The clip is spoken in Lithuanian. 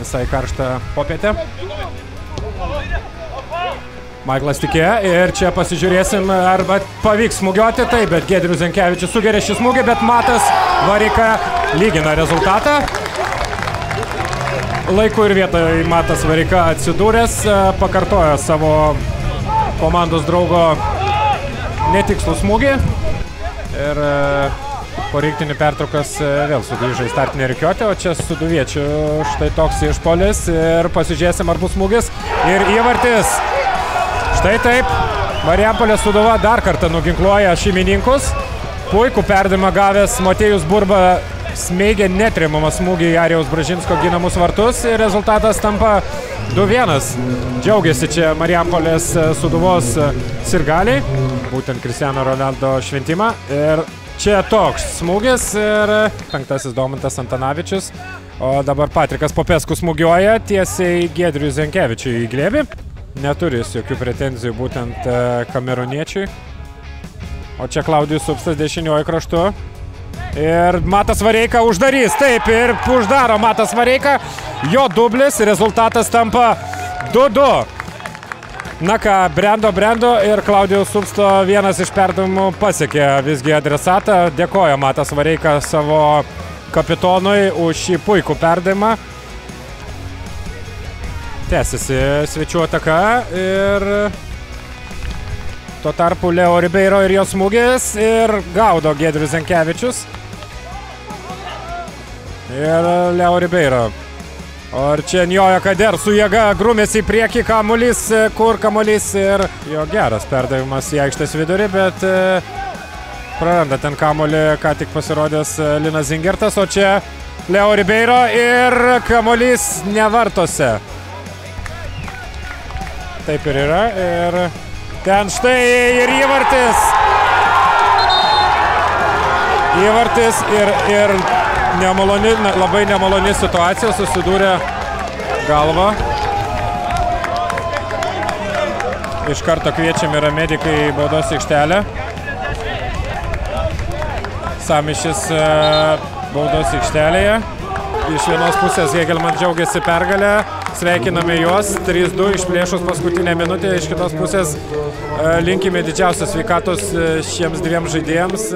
Visai karštą popietę. Maiklas tikėjo ir čia pasižiūrėsim, arba pavyks smūgiuoti. Taip, bet Giedrius Zenkevičius sugeria šį smūgį, bet Matas Vareika lygina rezultatą. Laiku ir vietoje Matas Vareika atsidūręs, pakartojo savo komandos draugo netikslų smūgį. Ir po rinktinių pertraukas vėl sugrįžo į startinę rikiuotę, o čia Sūduviečių štai toks išpuolis ir pasižiūrėsim, ar bus smūgis. Ir įvartis. Štai taip, Marijampolės Sūduva dar kartą nuginkluoja šeimininkus. Puikų perdavimą gavęs Motiejus Burba smeigia netrėmamą smūgį į Arijaus Bražinsko ginamus vartus ir rezultatas tampa 2-1. Džiaugiasi čia Marijampolės Sūduvos sirgaliai, būtent Cristiano Ronaldo šventimą. Ir čia toks smūgis ir penktasis Domantas Antanavičius. O dabar Patrikas Popeskus smūgiuoja tiesiai Giedriui Zenkevičiui į glėbį. Neturi jis jokių pretenzijų būtent kameruniečiui. O čia Klaudijus Supstas dešiniuoju kraštu. Ir Matas Vareika uždarys. Taip, ir uždaro Matas Vareika. Jo dublis, rezultatas tampa 2-2. Na ką, brendo ir Klaudijaus Supsto vienas iš perdavimų pasiekė visgi adresatą. Dėkoja Matas Vareika savo kapitonui už šį puikų perdavimą. Tęsiasi svečių ataka ir tuo tarpu Leo Ribeiro ir jo smūgis ir gaudo Giedrius Zenkevičius. Ir Leo Ribeiro. O ir čia Njoja Kader su jėga grūmėsi į priekį, kamuolys, kur kamuolys ir jo geras perdavimas į aikštės vidurį, bet praranda ten kamuolį, ką tik pasirodęs Linas Zingertas, o čia Leo Ribeiro ir kamuolys nevartose. Taip ir yra ir ten štai ir įvartis. Įvartis ir nemaloni, labai nemaloni situacija, susidūrė galva. Iš karto kviečiami yra medikai į baudos aikštelę. Samišis baudos aikštelėje. Iš vienos pusės Hegelman džiaugiasi pergalę. Sveikiname juos, 3-2 išplėšus paskutinę minutę, iš kitos pusės linkime didžiausios sveikatos šiems dviem žaidėjams.